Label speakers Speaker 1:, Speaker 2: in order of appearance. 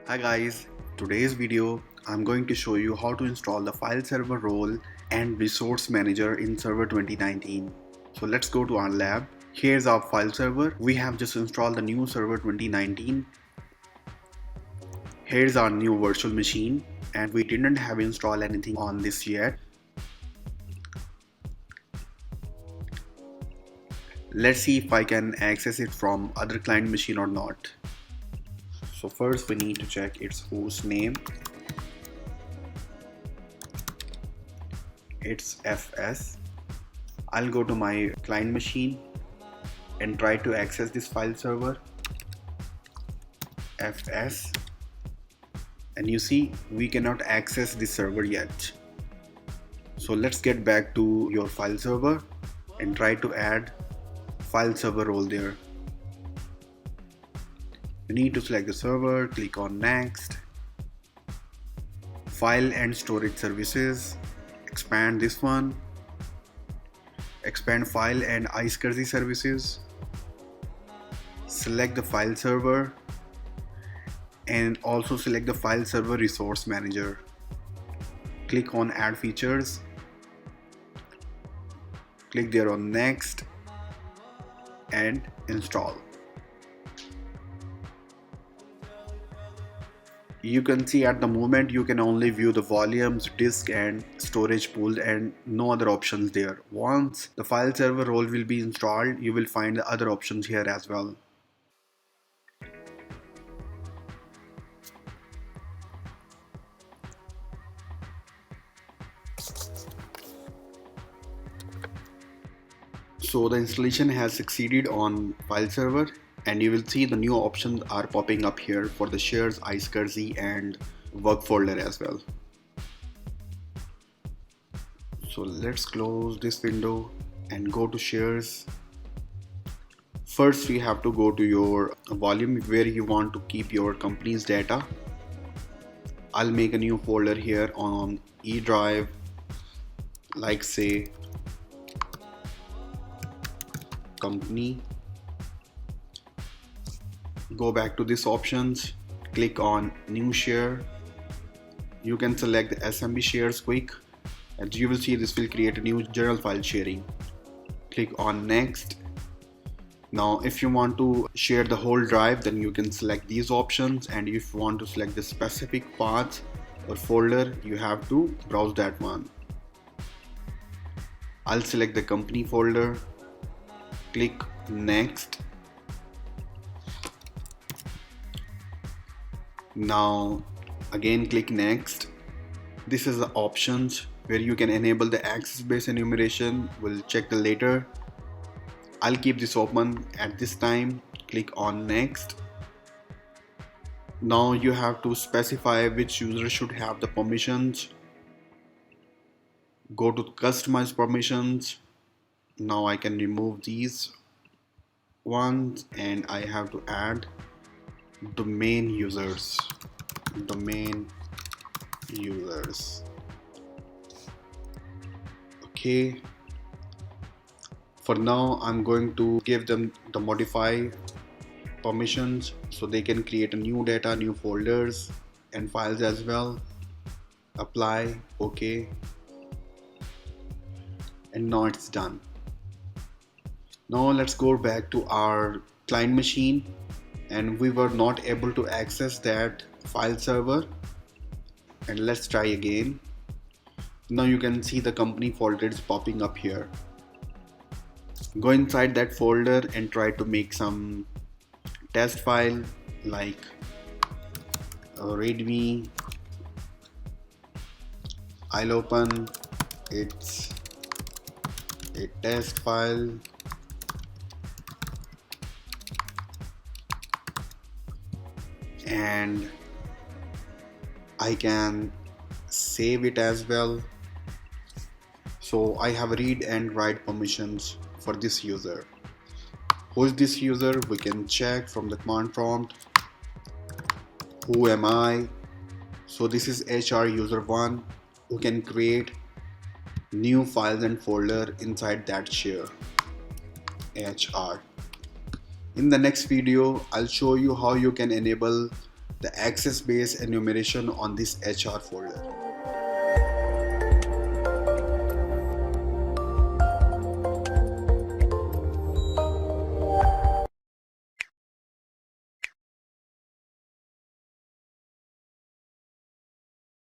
Speaker 1: Hi guys, today's video I'm going to show you how to install the file server role and resource manager in server 2019. So let's go to our lab. Here's our file server. We have just installed the new server 2019. Here's our new virtual machine and we didn't have installed anything on this yet. Let's see if I can access it from other client machine or not. So first we need to check its host name. It's FS. I'll go to my client machine and try to access this file server FS, and you see we cannot access this server yet. So let's get back to your file server and try to add file server role there. You need to select the server, click on next, file and storage services, expand this one, expand file and iSCSI services, select the file server and also select the file server resource manager. Click on add features, click there on next and install. You can see at the moment you can only view the volumes, disk and storage pool and no other options there. Once the file server role will be installed, you will find the other options here as well. So the installation has succeeded on file server and you will see the new options are popping up here for the shares, iSCSI and work folder as well. So let's close this window and go to shares. First you have to go to your volume where you want to keep your company's data. I'll make a new folder here on E drive, like say company. Go back to this options, click on new share. You can select the SMB shares quick and you will see this will create a new general file sharing. Click on next. Now if you want to share the whole drive, then you can select these options, and if you want to select the specific path or folder, you have to browse that one. I'll select the company folder, click next. Now again click next. This is the options where you can enable the access based enumeration. We'll check the later. I'll keep this open at this time. Click on next. Now you have to specify which user should have the permissions. Go to customize permissions. Now I can remove these ones and I have to add domain users. Okay, for now I'm going to give them the modify permissions so they can create a new data, new folders and files as well. Apply, okay, and now it's done. Now let's go back to our client machine, and we were not able to access that file server, and let's try again. Now you can see the company folder is popping up here. Go inside that folder and try to make some test file like readme. I'll open it's a test file. And I can save it as well. So I have read and write permissions for this user. Who is this user? We can check from the command prompt. Who am I? So this is HR user 1 who can create new files and folder inside that share HR. In the next video, I'll show you how you can enable the access based enumeration on this HR folder.